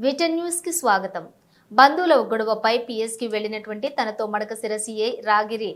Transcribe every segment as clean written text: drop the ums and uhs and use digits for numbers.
Vuitton news కి స్వాగతం. బంధువుల గొడవపై పిఎస్కి వెళ్లినటువంటి తనతో మడకశిర సీఐ రాగిరి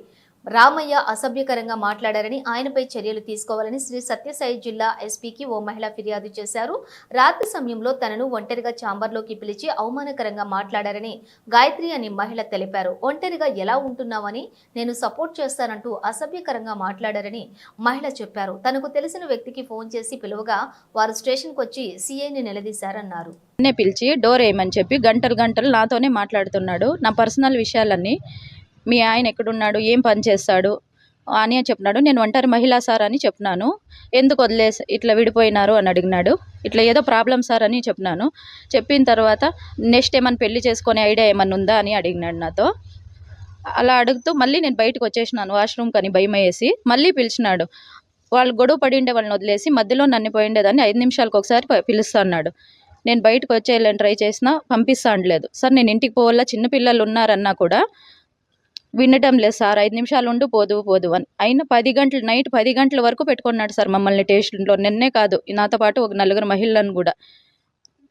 రామయ్య అసభ్యకరంగా మాట్లాడారని, ఆయనపై చర్యలు తీసుకోవాలని శ్రీ సత్యసాయి జిల్లా ఎస్పీకి ఓ మహిళ ఫిర్యాదు చేశారు. రాత్రి సమయంలో తనను ఒంటరిగా ఛాంబర్లోకి పిలిచి అవమానకరంగా మాట్లాడారని గాయత్రి అని మహిళ తెలిపారు. ఒంటరిగా ఎలా ఉంటున్నావని, నేను సపోర్ట్ చేస్తానంటూ అసభ్యకరంగా మాట్లాడారని మహిళ చెప్పారు. తనకు తెలిసిన వ్యక్తికి ఫోన్ చేసి పిలువగా వారు స్టేషన్కి వచ్చి సీఐని నిలదీశారన్నారు. పిలిచి డోర్ వేయమని చెప్పి గంటలు గంటలు నాతోనే మాట్లాడుతున్నాడు. నా పర్సనల్ విషయాలన్నీ, మీ ఆయన ఎక్కడున్నాడు, ఏం పని చేస్తాడు అని చెప్పినాడు. నేను ఒంటరి మహిళా సార్ అని చెప్పినాను. ఎందుకు వదిలేసి ఇట్లా విడిపోయినారు అని అడిగినాడు. ఇట్లా ఏదో ప్రాబ్లం సార్ అని చెప్పినాను. చెప్పిన తర్వాత నెక్స్ట్ ఏమైనా పెళ్లి చేసుకునే ఐడియా ఏమన్నా ఉందా అని అడిగినాడు నాతో. అలా అడుగుతూ మళ్ళీ నేను బయటకు వచ్చేసినాను వాష్రూమ్ కని భయం వేసి. మళ్ళీ పిలిచినాడు. వాళ్ళు గొడవ పడి ఉండే వాళ్ళని వదిలేసి మధ్యలో నన్ను పోయిండేదాన్ని 5 నిమిషాలకు ఒకసారి పిలుస్తా అన్నాడు. నేను బయటకు వచ్చేయాలని ట్రై చేసినా పంపిస్తా అనలేదు. సార్ నేను ఇంటికి పోవాలా, చిన్నపిల్లలు ఉన్నారన్నా కూడా వినటం లేదు సార్. 5 నిమిషాలు ఉండు పోదు అని. అయినా 10 గంటలు, నైట్ 10 గంటల వరకు పెట్టుకున్నాడు సార్ మమ్మల్ని స్టేషన్లో. నిన్నే కాదు, నాతో పాటు ఒక 4 మహిళలను కూడా.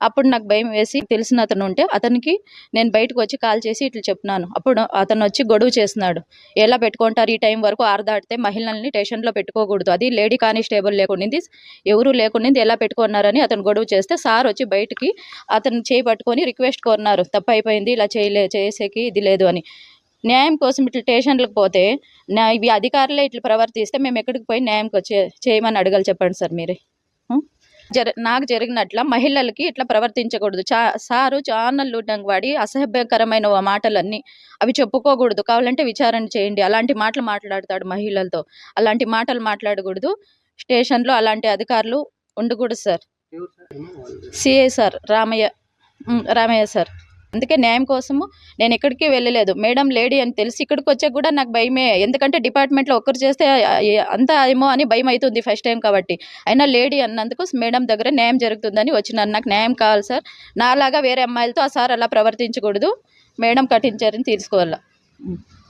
అప్పుడు నాకు భయం వేసి తెలిసిన అతను ఉంటే అతనికి నేను బయటకు వచ్చి కాల్ చేసి ఇట్లా చెప్పినాను. అప్పుడు అతను వచ్చి గొడవ చేస్తున్నాడు. ఎలా పెట్టుకుంటారు, ఈ టైం వరకు 6 దాటితే మహిళల్ని స్టేషన్లో పెట్టుకోకూడదు, అది లేడీ కానిస్టేబుల్ లేకుండింది, ఎవరు లేకుండింది, ఎలా పెట్టుకున్నారని అతను గొడవ చేస్తే సార్ వచ్చి బయటికి అతను చేయి పట్టుకొని రిక్వెస్ట్ కోరినారు. తప్పు అయిపోయింది, ఇలా చేసేకి ఇది లేదు అని. న్యాయం కోసం ఇట్లా స్టేషన్లకు పోతే ఇవి అధికారులే ఇట్లా ప్రవర్తిస్తే మేము ఎక్కడికి పోయి న్యాయంకి చేయమని అడగాలి చెప్పండి సార్ మీరే. నాకు జరిగినట్ల మహిళలకి ఇట్లా ప్రవర్తించకూడదు. సారు ఛానల్ వాడి అసభ్యకరమైన మాటలన్నీ అవి చెప్పుకోకూడదు. కావాలంటే విచారణ చేయండి. అలాంటి మాటలు మాట్లాడతాడు మహిళలతో. అలాంటి మాటలు మాట్లాడకూడదు. స్టేషన్లో అలాంటి అధికారులు ఉండకూడదు sir. CI sir Ramaiah sir. అందుకే న్యాయం కోసము నేను ఎక్కడికి వెళ్ళలేదు. మేడం లేడీ అని తెలిసి ఇక్కడికి వచ్చాక కూడా నాకు భయమే. ఎందుకంటే డిపార్ట్మెంట్లో ఒక్కరు చేస్తే అంతా ఏమో అని భయం అవుతుంది ఫస్ట్ టైం కాబట్టి. అయినా లేడీ అన్నందుకు మేడం దగ్గర న్యాయం జరుగుతుందని వచ్చినాను. నాకు న్యాయం కావాలి సార్. నాలాగా వేరే అమ్మాయిలతో ఆ సార్ అలా ప్రవర్తించకూడదు. మేడం కఠిన చర్యను తీసుకోవాలి.